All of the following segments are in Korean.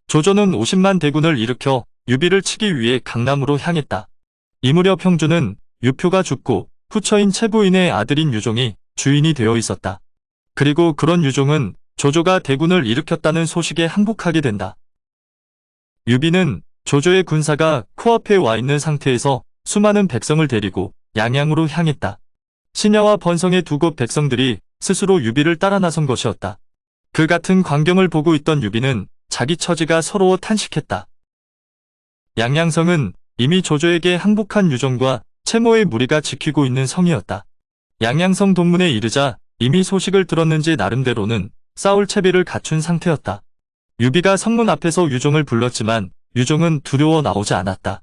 조조는 50만 대군을 일으켜 유비를 치기 위해 강남으로 향했다. 이 무렵 형주는 유표가 죽고 후처인 최부인의 아들인 유종이 주인이 되어 있었다. 그리고 그런 유종은 조조가 대군을 일으켰다는 소식에 항복하게 된다. 유비는 조조의 군사가 코앞에 와 있는 상태에서 수많은 백성을 데리고 양양으로 향했다. 신야와 번성의 두 곳 백성들이 스스로 유비를 따라 나선 것이었다. 그 같은 광경을 보고 있던 유비는 자기 처지가 서러워 탄식했다. 양양성은 이미 조조에게 항복한 유종과 채모의 무리가 지키고 있는 성이었다. 양양성 동문에 이르자 이미 소식을 들었는지 나름대로는 싸울 채비를 갖춘 상태였다. 유비가 성문 앞에서 유종을 불렀지만 유종은 두려워 나오지 않았다.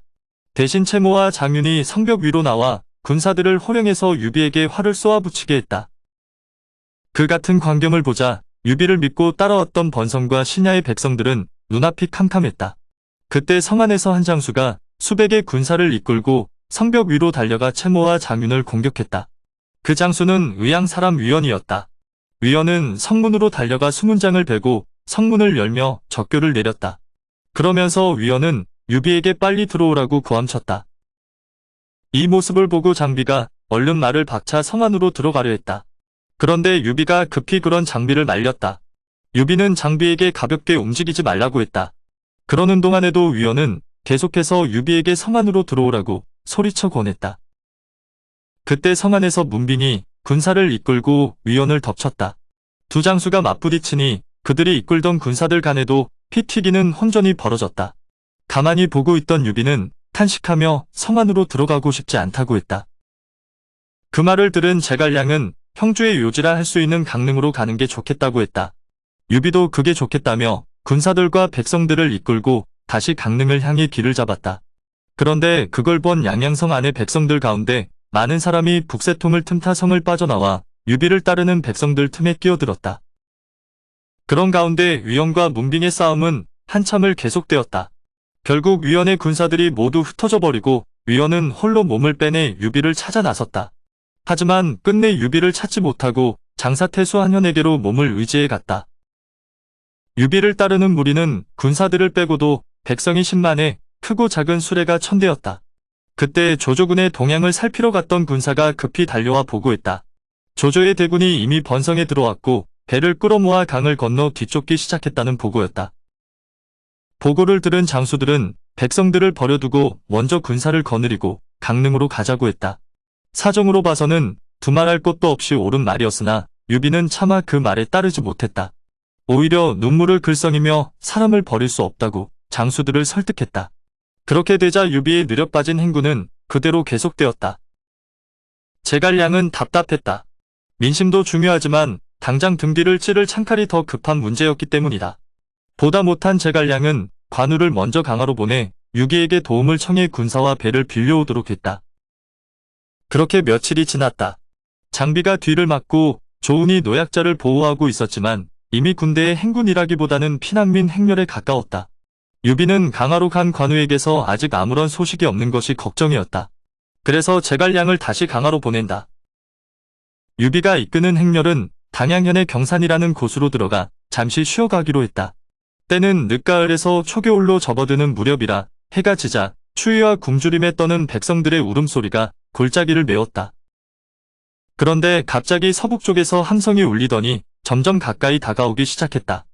대신 채모와 장윤이 성벽 위로 나와 군사들을 호령해서 유비에게 활을 쏘아붙이게 했다. 그 같은 광경을 보자 유비를 믿고 따라왔던 번성과 신야의 백성들은 눈앞이 캄캄했다. 그때 성 안에서 한 장수가 수백의 군사를 이끌고 성벽 위로 달려가 채모와 장윤을 공격했다. 그 장수는 의양 사람 위원이었다. 위원은 성문으로 달려가 수문장을 베고 성문을 열며 적교를 내렸다. 그러면서 위원은 유비에게 빨리 들어오라고 고함쳤다. 이 모습을 보고 장비가 얼른 말을 박차 성 안으로 들어가려 했다. 그런데 유비가 급히 그런 장비를 말렸다. 유비는 장비에게 가볍게 움직이지 말라고 했다. 그러는 동안에도 위원은 계속해서 유비에게 성 안으로 들어오라고 소리쳐 권했다. 그때 성 안에서 문빙이 군사를 이끌고 위원을 덮쳤다. 두 장수가 맞부딪히니 그들이 이끌던 군사들 간에도 피 튀기는 혼전이 벌어졌다. 가만히 보고 있던 유비는 탄식하며 성 안으로 들어가고 싶지 않다고 했다. 그 말을 들은 제갈량은 형주의 요지라 할 수 있는 강릉으로 가는 게 좋겠다고 했다. 유비도 그게 좋겠다며 군사들과 백성들을 이끌고 다시 강릉을 향해 길을 잡았다. 그런데 그걸 본 양양성 안의 백성들 가운데 많은 사람이 북새통을 틈타 성을 빠져나와 유비를 따르는 백성들 틈에 끼어들었다. 그런 가운데 위원과 문빙의 싸움은 한참을 계속되었다. 결국 위원의 군사들이 모두 흩어져 버리고 위원은 홀로 몸을 빼내 유비를 찾아 나섰다. 하지만 끝내 유비를 찾지 못하고 장사태수 한현에게로 몸을 의지해 갔다. 유비를 따르는 무리는 군사들을 빼고도 백성이 10만에 크고 작은 수레가 1000대였다. 그때 조조군의 동향을 살피러 갔던 군사가 급히 달려와 보고했다. 조조의 대군이 이미 번성에 들어왔고 배를 끌어모아 강을 건너 뒤쫓기 시작했다는 보고였다. 보고를 들은 장수들은 백성들을 버려두고 먼저 군사를 거느리고 강릉으로 가자고 했다. 사정으로 봐서는 두말할 것도 없이 옳은 말이었으나 유비는 차마 그 말에 따르지 못했다. 오히려 눈물을 글썽이며 사람을 버릴 수 없다고 장수들을 설득했다. 그렇게 되자 유비의 느려 빠진 행군은 그대로 계속되었다. 제갈량은 답답했다. 민심도 중요하지만 당장 등 뒤를 찌를 창칼이 더 급한 문제였기 때문이다. 보다 못한 제갈량은 관우를 먼저 강화로 보내 유기에게 도움을 청해 군사와 배를 빌려오도록 했다. 그렇게 며칠이 지났다. 장비가 뒤를 막고 조은이 노약자를 보호하고 있었지만 이미 군대의 행군이라기보다는 피난민 행렬에 가까웠다. 유비는 강화로 간 관우에게서 아직 아무런 소식이 없는 것이 걱정이었다. 그래서 제갈량을 다시 강화로 보낸다. 유비가 이끄는 행렬은 당양현의 경산이라는 곳으로 들어가 잠시 쉬어가기로 했다. 때는 늦가을에서 초겨울로 접어드는 무렵이라 해가 지자 추위와 굶주림에 떠는 백성들의 울음소리가 골짜기를 메웠다. 그런데 갑자기 서북쪽에서 함성이 울리더니 점점 가까이 다가오기 시작했다.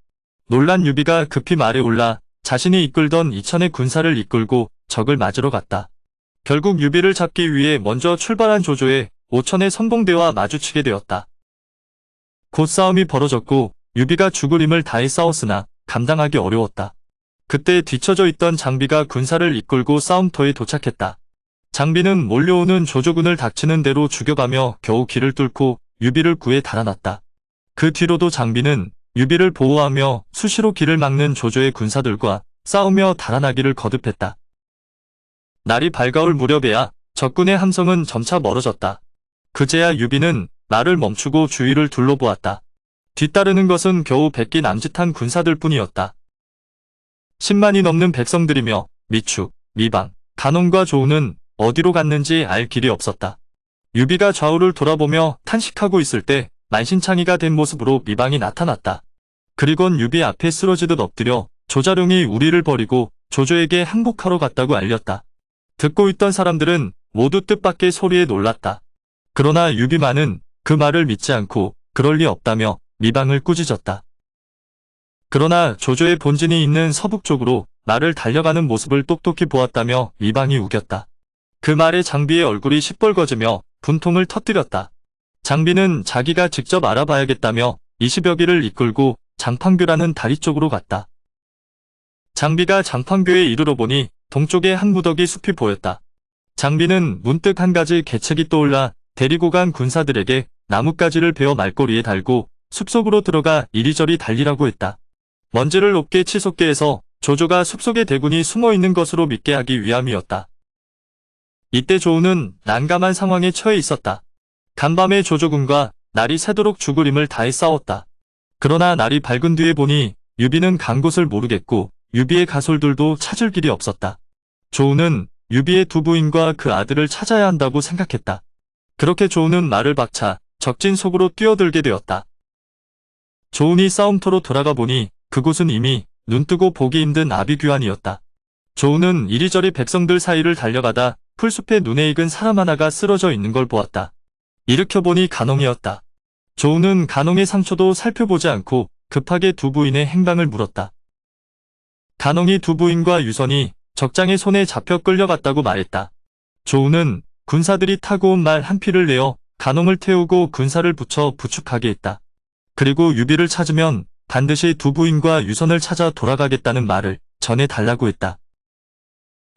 놀란 유비가 급히 말에 올라 자신이 이끌던 2000의 군사를 이끌고 적을 맞으러 갔다. 결국 유비를 잡기 위해 먼저 출발한 조조의 5000의 선봉대와 마주치게 되었다. 곧 싸움이 벌어졌고 유비가 죽을 힘을 다해 싸웠으나 감당하기 어려웠다. 그때 뒤처져 있던 장비가 군사를 이끌고 싸움터에 도착했다. 장비는 몰려오는 조조군을 닥치는 대로 죽여가며 겨우 길을 뚫고 유비를 구해 달아났다. 그 뒤로도 장비는 유비를 보호하며 수시로 길을 막는 조조의 군사들과 싸우며 달아나기를 거듭했다. 날이 밝아올 무렵에야 적군의 함성은 점차 멀어졌다. 그제야 유비는 말을 멈추고 주위를 둘러보았다. 뒤따르는 것은 겨우 100기 남짓한 군사들 뿐이었다. 10만이 넘는 백성들이며 미축, 미방, 간원과 조우는 어디로 갔는지 알 길이 없었다. 유비가 좌우를 돌아보며 탄식하고 있을 때 만신창이가 된 모습으로 미방이 나타났다. 그리곤 유비 앞에 쓰러지듯 엎드려 조자룡이 우리를 버리고 조조에게 항복하러 갔다고 알렸다. 듣고 있던 사람들은 모두 뜻밖의 소리에 놀랐다. 그러나 유비만은 그 말을 믿지 않고 그럴 리 없다며 미방을 꾸짖었다. 그러나 조조의 본진이 있는 서북쪽으로 말을 달려가는 모습을 똑똑히 보았다며 미방이 우겼다. 그 말에 장비의 얼굴이 시뻘거지며 분통을 터뜨렸다. 장비는 자기가 직접 알아봐야겠다며 20여 기를 이끌고 장판교라는 다리 쪽으로 갔다. 장비가 장판교에 이르러 보니 동쪽에 한 무더기 숲이 보였다. 장비는 문득 한 가지 계책이 떠올라 데리고 간 군사들에게 나뭇가지를 베어 말꼬리에 달고 숲속으로 들어가 이리저리 달리라고 했다. 먼지를 높게 치솟게 해서 조조가 숲속에 대군이 숨어있는 것으로 믿게 하기 위함이었다. 이때 조우는 난감한 상황에 처해 있었다. 간밤에 조조군과 날이 새도록 죽을 힘을 다해 싸웠다. 그러나 날이 밝은 뒤에 보니 유비는 간 곳을 모르겠고 유비의 가솔들도 찾을 길이 없었다. 조우는 유비의 두 부인과 그 아들을 찾아야 한다고 생각했다. 그렇게 조우는 말을 박차 적진 속으로 뛰어들게 되었다. 조운이 싸움터로 돌아가 보니 그곳은 이미 눈뜨고 보기 힘든 아비규환이었다. 조우는 이리저리 백성들 사이를 달려가다 풀숲에 눈에 익은 사람 하나가 쓰러져 있는 걸 보았다. 일으켜보니 간홍이었다. 조우는 간홍의 상처도 살펴보지 않고 급하게 두 부인의 행방을 물었다. 간홍이 두 부인과 유선이 적장의 손에 잡혀 끌려갔다고 말했다. 조우는 군사들이 타고 온 말 한 피를 내어 간홍을 태우고 군사를 붙여 부축하게 했다. 그리고 유비를 찾으면 반드시 두 부인과 유선을 찾아 돌아가겠다는 말을 전해달라고 했다.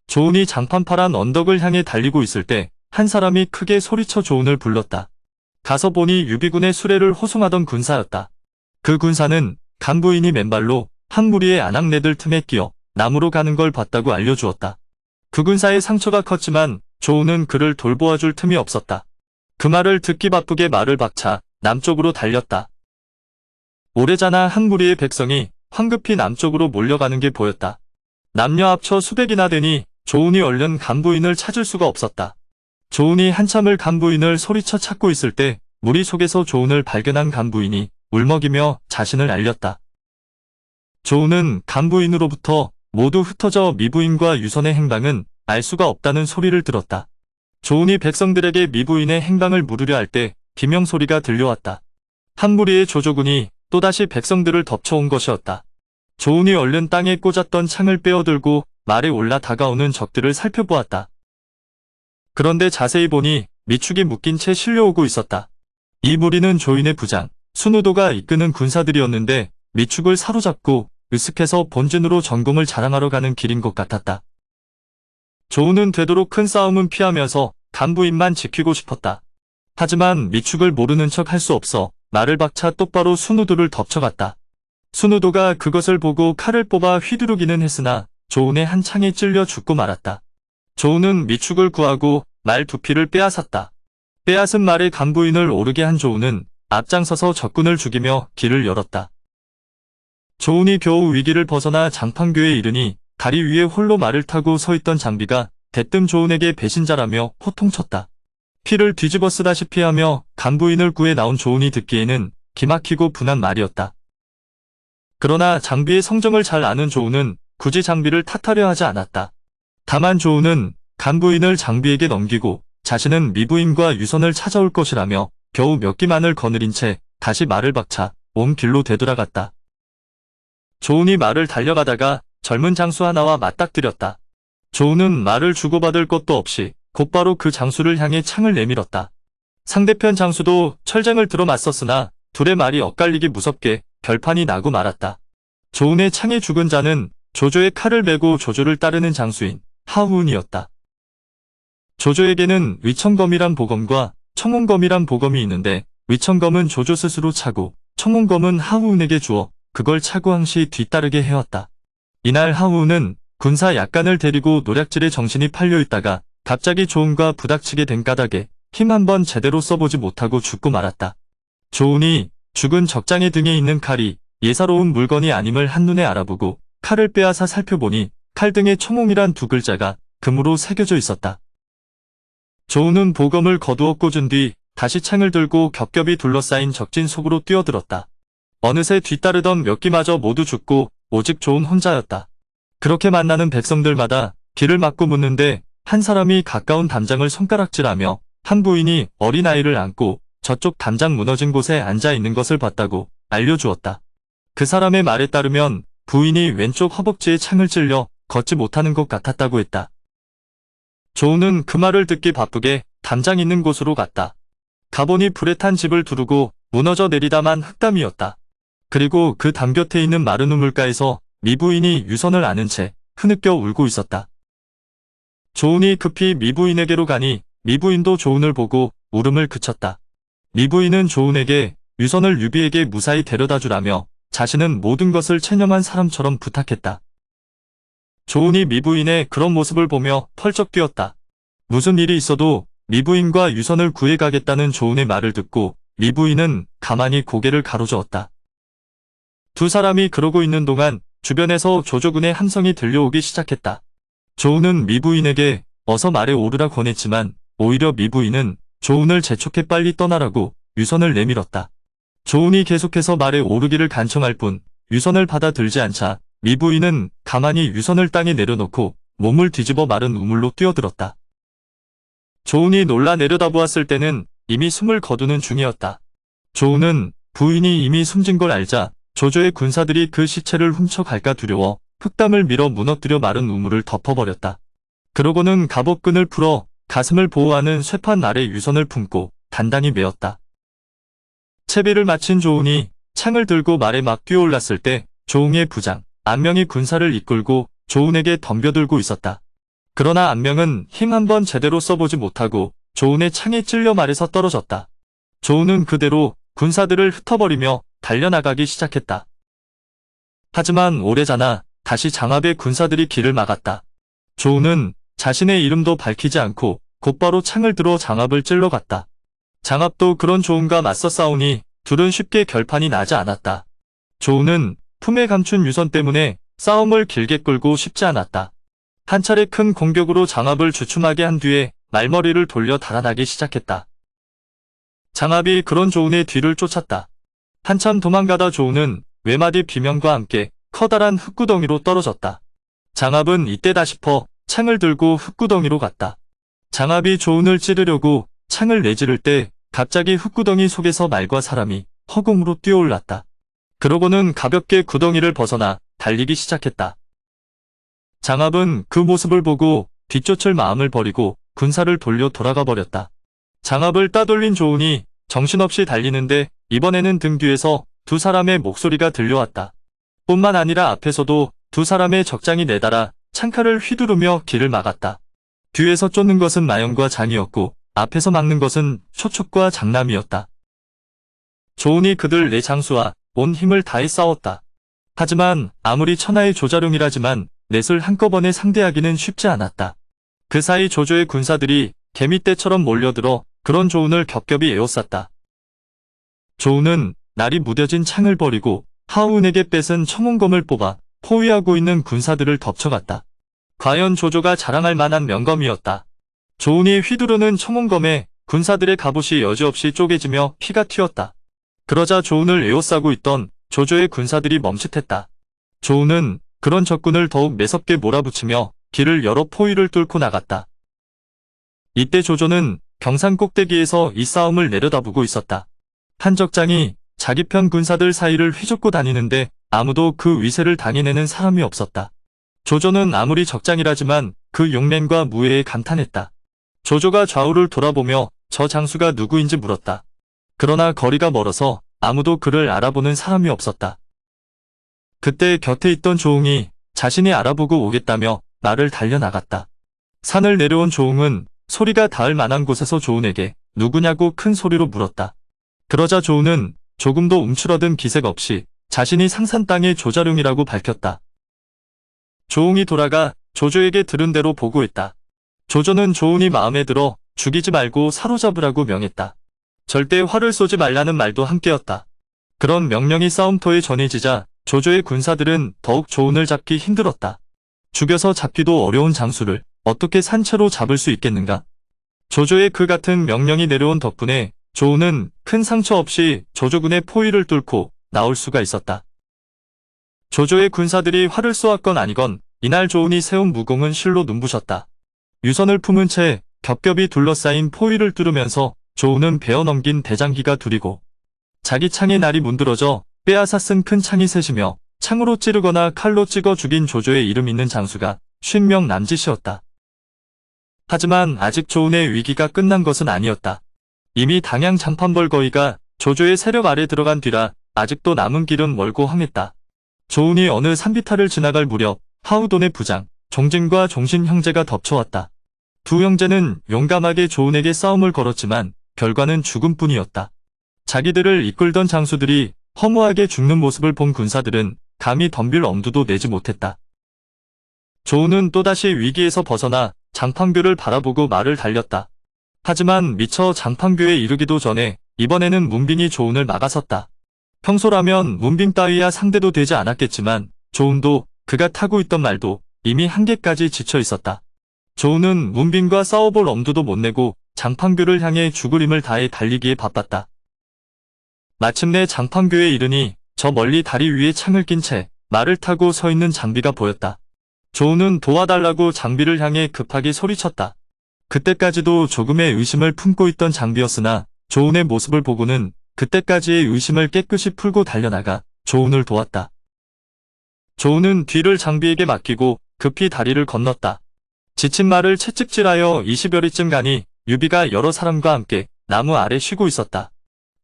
조운이 장판파란 언덕을 향해 달리고 있을 때 한 사람이 크게 소리쳐 조운을 불렀다. 가서 보니 유비군의 수레를 호송하던 군사였다. 그 군사는 간부인이 맨발로 한 무리의 아낙네들 틈에 끼어 남으로 가는 걸 봤다고 알려주었다. 그 군사의 상처가 컸지만 조운은 그를 돌보아줄 틈이 없었다. 그 말을 듣기 바쁘게 말을 박차 남쪽으로 달렸다. 오래자나 한 무리의 백성이 황급히 남쪽으로 몰려가는 게 보였다. 남녀 합쳐 수백이나 되니 조운이 얼른 간부인을 찾을 수가 없었다. 조운이 한참을 간부인을 소리쳐 찾고 있을 때 무리 속에서 조운을 발견한 간부인이 울먹이며 자신을 알렸다. 조운은 간부인으로부터 모두 흩어져 미부인과 유선의 행방은 알 수가 없다는 소리를 들었다. 조운이 백성들에게 미부인의 행방을 물으려 할 때 비명소리가 들려왔다. 한 무리의 조조군이 또다시 백성들을 덮쳐온 것이었다. 조운이 얼른 땅에 꽂았던 창을 빼어들고 말에 올라 다가오는 적들을 살펴보았다. 그런데 자세히 보니 미축이 묶인 채 실려오고 있었다. 이 무리는 조인의 부장, 순우도가 이끄는 군사들이었는데 미축을 사로잡고 으슥해서 본진으로 전공을 자랑하러 가는 길인 것 같았다. 조운은 되도록 큰 싸움은 피하면서 간부인만 지키고 싶었다. 하지만 미축을 모르는 척 할 수 없어 말을 박차 똑바로 순우도를 덮쳐갔다. 순우도가 그것을 보고 칼을 뽑아 휘두르기는 했으나 조운의 한 창에 찔려 죽고 말았다. 조운은 미축을 구하고 말 두 피를 빼앗았다. 빼앗은 말의 간부인을 오르게 한 조운은 앞장서서 적군을 죽이며 길을 열었다. 조운이 겨우 위기를 벗어나 장판교에 이르니 다리 위에 홀로 말을 타고 서 있던 장비가 대뜸 조운에게 배신자라며 호통쳤다. 피를 뒤집어 쓰다시피 하며 간부인을 구해 나온 조운이 듣기에는 기막히고 분한 말이었다. 그러나 장비의 성정을 잘 아는 조운은 굳이 장비를 탓하려 하지 않았다. 다만 조운은 간부인을 장비에게 넘기고 자신은 미부인과 유선을 찾아올 것이라며 겨우 몇 기만을 거느린 채 다시 말을 박차 온 길로 되돌아갔다. 조운이 말을 달려가다가 젊은 장수 하나와 맞닥뜨렸다. 조운은 말을 주고받을 것도 없이 곧바로 그 장수를 향해 창을 내밀었다. 상대편 장수도 철쟁을 들어 맞섰으나 둘의 말이 엇갈리기 무섭게 결판이 나고 말았다. 조운의 창에 죽은 자는 조조의 칼을 메고 조조를 따르는 장수인 하우운이었다. 조조에게는 위청검이란 보검과 청홍검이란 보검이 있는데 위청검은 조조 스스로 차고 청홍검은 하우운에게 주어 그걸 차고 항시 뒤따르게 해왔다. 이날 하우운은 군사 약간을 데리고 노략질에 정신이 팔려 있다가 갑자기 조운과 부닥치게 된 까닭에 힘 한번 제대로 써보지 못하고 죽고 말았다. 조운이 죽은 적장의 등에 있는 칼이 예사로운 물건이 아님을 한눈에 알아보고 칼을 빼앗아 살펴보니 칼 등에 청홍이란 두 글자가 금으로 새겨져 있었다. 조운은 보검을 거두어 꽂은 뒤 다시 창을 들고 겹겹이 둘러싸인 적진 속으로 뛰어들었다. 어느새 뒤따르던 몇 기마저 모두 죽고 오직 조은 혼자였다. 그렇게 만나는 백성들마다 길을 막고 묻는데 한 사람이 가까운 담장을 손가락질하며 한 부인이 어린아이를 안고 저쪽 담장 무너진 곳에 앉아 있는 것을 봤다고 알려주었다. 그 사람의 말에 따르면 부인이 왼쪽 허벅지에 창을 찔려 걷지 못하는 것 같았다고 했다. 조은은 그 말을 듣기 바쁘게 담장 있는 곳으로 갔다. 가보니 불에 탄 집을 두르고 무너져 내리다만 흙담이었다. 그리고 그 담 곁에 있는 마른 우물가에서 미부인이 유선을 아는 채 흐느껴 울고 있었다. 조은이 급히 미부인에게로 가니 미부인도 조은을 보고 울음을 그쳤다. 미부인은 조은에게 유선을 유비에게 무사히 데려다 주라며 자신은 모든 것을 체념한 사람처럼 부탁했다. 조은이 미부인의 그런 모습을 보며 펄쩍 뛰었다. 무슨 일이 있어도 미부인과 유선을 구해가겠다는 조은의 말을 듣고 미부인은 가만히 고개를 가로저었다. 두 사람이 그러고 있는 동안 주변에서 조조군의 함성이 들려오기 시작했다. 조은은 미부인에게 어서 말에 오르라 권했지만 오히려 미부인은 조은을 재촉해 빨리 떠나라고 유선을 내밀었다. 조은이 계속해서 말에 오르기를 간청할 뿐 유선을 받아들지 않자 미부인은 가만히 유선을 땅에 내려놓고 몸을 뒤집어 마른 우물로 뛰어들었다. 조은이 놀라 내려다보았을 때는 이미 숨을 거두는 중이었다. 조은은 부인이 이미 숨진 걸 알자 조조의 군사들이 그 시체를 훔쳐갈까 두려워 흙담을 밀어 무너뜨려 마른 우물을 덮어버렸다. 그러고는 갑옷끈을 풀어 가슴을 보호하는 쇠판 아래 유선을 품고 단단히 메었다. 채비를 마친 조은이 창을 들고 말에 막 뛰어올랐을 때 조응의 부장 안명이 군사를 이끌고 조은에게 덤벼들고 있었다. 그러나 안명은 힘 한번 제대로 써보지 못하고 조은의 창에 찔려 말에서 떨어졌다. 조은은 그대로 군사들을 흩어버리며 달려나가기 시작했다. 하지만 오래자나 다시 장압의 군사들이 길을 막았다. 조은은 자신의 이름도 밝히지 않고 곧바로 창을 들어 장압을 찔러갔다. 장압도 그런 조은과 맞서 싸우니 둘은 쉽게 결판이 나지 않았다. 조은은 품에 감춘 유선 때문에 싸움을 길게 끌고 싶지 않았다. 한 차례 큰 공격으로 장압을 주춤하게 한 뒤에 말머리를 돌려 달아나기 시작했다. 장압이 그런 조은의 뒤를 쫓았다. 한참 도망가다 조은은 외마디 비명과 함께 커다란 흙구덩이로 떨어졌다. 장압은 이때다 싶어 창을 들고 흙구덩이로 갔다. 장압이 조은을 찌르려고 창을 내지를 때 갑자기 흙구덩이 속에서 말과 사람이 허공으로 뛰어올랐다. 그러고는 가볍게 구덩이를 벗어나 달리기 시작했다. 장압은 그 모습을 보고 뒤쫓을 마음을 버리고 군사를 돌려 돌아가 버렸다. 장압을 따돌린 조은이 정신없이 달리는데 이번에는 등 뒤에서 두 사람의 목소리가 들려왔다. 뿐만 아니라 앞에서도 두 사람의 적장이 내달아 창칼을 휘두르며 길을 막았다. 뒤에서 쫓는 것은 마영과 장이었고 앞에서 막는 것은 초축과 장남이었다. 조은이 그들 네 장수와 온 힘을 다해 싸웠다. 하지만 아무리 천하의 조자룡이라지만 넷을 한꺼번에 상대하기는 쉽지 않았다. 그 사이 조조의 군사들이 개미떼처럼 몰려들어 그런 조은을 겹겹이 에워쌌다. 조은은 날이 무뎌진 창을 버리고 하우은에게 뺏은 청홍검을 뽑아 포위하고 있는 군사들을 덮쳐갔다. 과연 조조가 자랑할 만한 명검이었다. 조은이 휘두르는 청홍검에 군사들의 갑옷이 여지없이 쪼개지며 피가 튀었다. 그러자 조은을 에워싸고 있던 조조의 군사들이 멈칫했다. 조은은 그런 적군을 더욱 매섭게 몰아붙이며 길을 열어 포위를 뚫고 나갔다. 이때 조조는 경산 꼭대기에서 이 싸움을 내려다보고 있었다. 한 적장이 자기 편 군사들 사이를 휘젓고 다니는데 아무도 그 위세를 당해내는 사람이 없었다. 조조는 아무리 적장이라지만 그 용맹과 무예에 감탄했다. 조조가 좌우를 돌아보며 저 장수가 누구인지 물었다. 그러나 거리가 멀어서 아무도 그를 알아보는 사람이 없었다. 그때 곁에 있던 조응이 자신이 알아보고 오겠다며 말을 달려나갔다. 산을 내려온 조응은 소리가 닿을 만한 곳에서 조은에게 누구냐고 큰 소리로 물었다. 그러자 조은은 조금도 움츠러든 기색 없이 자신이 상산 땅의 조자룡이라고 밝혔다. 조응이 돌아가 조조에게 들은 대로 보고했다. 조조는 조은이 마음에 들어 죽이지 말고 사로잡으라고 명했다. 절대 화를 쏘지 말라는 말도 함께였다. 그런 명령이 싸움터에 전해지자 조조의 군사들은 더욱 조은을 잡기 힘들었다. 죽여서 잡기도 어려운 장수를 어떻게 산채로 잡을 수 있겠는가? 조조의 그 같은 명령이 내려온 덕분에 조은은 큰 상처 없이 조조군의 포위를 뚫고 나올 수가 있었다. 조조의 군사들이 활을 쏘았건 아니건 이날 조운이 세운 무공은 실로 눈부셨다. 유선을 품은 채 겹겹이 둘러싸인 포위를 뚫으면서 조운은 베어 넘긴 대장기가 둘이고 자기 창에 날이 문드러져 빼앗아 쓴 큰 창이 셋이며 창으로 찌르거나 칼로 찍어 죽인 조조의 이름 있는 장수가 50명 남짓이었다. 하지만 아직 조운의 위기가 끝난 것은 아니었다. 이미 당양 장판벌 거의가 조조의 세력 아래 들어간 뒤라 아직도 남은 길은 멀고 험했다. 조운이 어느 산비탈을 지나갈 무렵 하우돈의 부장 종진과 종신 형제가 덮쳐왔다. 두 형제는 용감하게 조운에게 싸움을 걸었지만 결과는 죽음뿐이었다. 자기들을 이끌던 장수들이 허무하게 죽는 모습을 본 군사들은 감히 덤빌 엄두도 내지 못했다. 조운은 또다시 위기에서 벗어나 장판교를 바라보고 말을 달렸다. 하지만 미처 장판교에 이르기도 전에 이번에는 문빙이 조운을 막아섰다. 평소라면 문빙 따위야 상대도 되지 않았겠지만 조운도 그가 타고 있던 말도 이미 한계까지 지쳐 있었다. 조운은 문빙과 싸워볼 엄두도 못 내고 장판교를 향해 죽을 힘을 다해 달리기에 바빴다. 마침내 장판교에 이르니 저 멀리 다리 위에 창을 낀 채 말을 타고 서 있는 장비가 보였다. 조운은 도와달라고 장비를 향해 급하게 소리쳤다. 그때까지도 조금의 의심을 품고 있던 장비였으나 조운의 모습을 보고는 그때까지의 의심을 깨끗이 풀고 달려나가 조운을 도왔다. 조운은 뒤를 장비에게 맡기고 급히 다리를 건넜다. 지친 말을 채찍질하여 20여리쯤 가니 유비가 여러 사람과 함께 나무 아래 쉬고 있었다.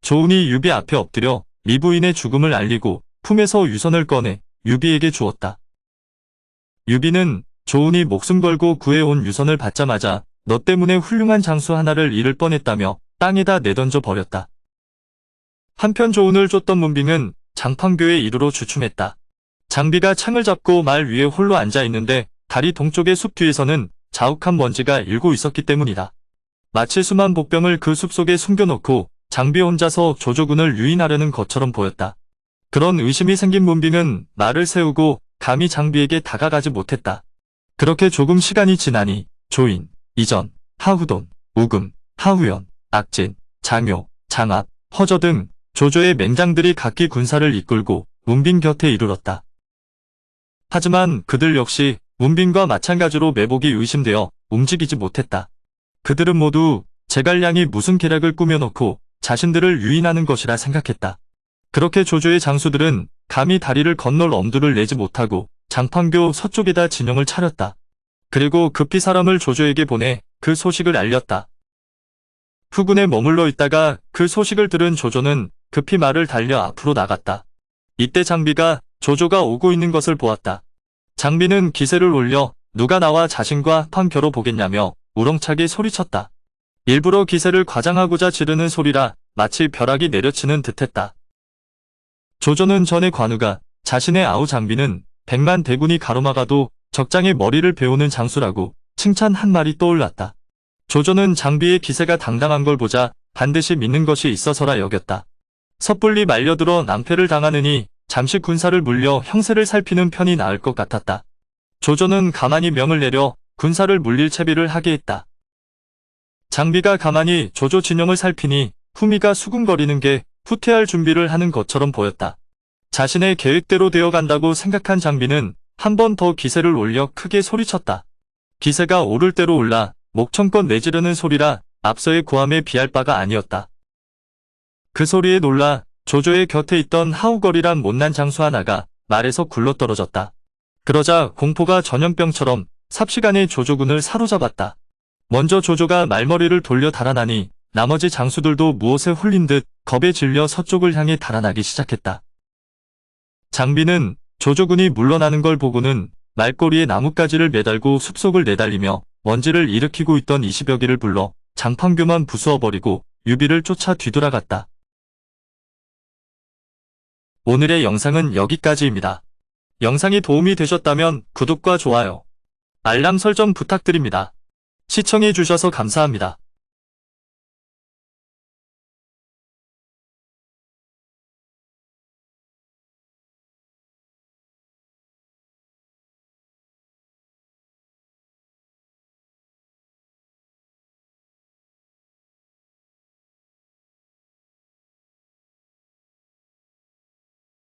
조운이 유비 앞에 엎드려 미부인의 죽음을 알리고 품에서 유선을 꺼내 유비에게 주었다. 유비는 조운이 목숨 걸고 구해온 유선을 받자마자 너 때문에 훌륭한 장수 하나를 잃을 뻔했다며 땅에다 내던져 버렸다. 한편 조운을 쫓던 문빙은 장판교에 이르러 주춤했다. 장비가 창을 잡고 말 위에 홀로 앉아있는데 다리 동쪽의 숲 뒤에서는 자욱한 먼지가 일고 있었기 때문이다. 마치 수만 복병을 그 숲속에 숨겨놓고 장비 혼자서 조조군을 유인하려는 것처럼 보였다. 그런 의심이 생긴 문빙은 말을 세우고 감히 장비에게 다가가지 못했다. 그렇게 조금 시간이 지나니 조인, 이전, 하후돈, 우금, 하후연, 악진, 장효, 장압, 허저 등 조조의 맹장들이 각기 군사를 이끌고 문빙 곁에 이르렀다. 하지만 그들 역시 문빙과 마찬가지로 매복이 의심되어 움직이지 못했다. 그들은 모두 제갈량이 무슨 계략을 꾸며놓고 자신들을 유인하는 것이라 생각했다. 그렇게 조조의 장수들은 감히 다리를 건널 엄두를 내지 못하고 장판교 서쪽에다 진영을 차렸다. 그리고 급히 사람을 조조에게 보내 그 소식을 알렸다. 후군에 머물러 있다가 그 소식을 들은 조조는 급히 말을 달려 앞으로 나갔다. 이때 장비가 조조가 오고 있는 것을 보았다. 장비는 기세를 올려 누가 나와 자신과 합한 겨뤄 보겠냐며 우렁차게 소리쳤다. 일부러 기세를 과장하고자 지르는 소리라 마치 벼락이 내려치는 듯했다. 조조는 전에 관우가 자신의 아우 장비는 100만 대군이 가로막아도 적장의 머리를 베우는 장수라고 칭찬 한 말이 떠올랐다. 조조는 장비의 기세가 당당한 걸 보자 반드시 믿는 것이 있어서라 여겼다. 섣불리 말려들어 낭패를 당하느니 잠시 군사를 물려 형세를 살피는 편이 나을 것 같았다. 조조는 가만히 명을 내려 군사를 물릴 채비를 하게 했다. 장비가 가만히 조조 진영을 살피니 후미가 수군거리는 게 후퇴할 준비를 하는 것처럼 보였다. 자신의 계획대로 되어간다고 생각한 장비는 한 번 더 기세를 올려 크게 소리쳤다. 기세가 오를 대로 올라 목청껏 내지르는 소리라 앞서의 고함에 비할 바가 아니었다. 그 소리에 놀라 조조의 곁에 있던 하우거리란 못난 장수 하나가 말에서 굴러떨어졌다. 그러자 공포가 전염병처럼 삽시간에 조조군을 사로잡았다. 먼저 조조가 말머리를 돌려 달아나니 나머지 장수들도 무엇에 홀린 듯 겁에 질려 서쪽을 향해 달아나기 시작했다. 장비는 조조군이 물러나는 걸 보고는 말꼬리에 나뭇가지를 매달고 숲속을 내달리며 먼지를 일으키고 있던 20여 기를 불러 장판교만 부수어버리고 유비를 쫓아 뒤돌아갔다. 오늘의 영상은 여기까지입니다. 영상이 도움이 되셨다면 구독과 좋아요, 알람 설정 부탁드립니다. 시청해주셔서 감사합니다.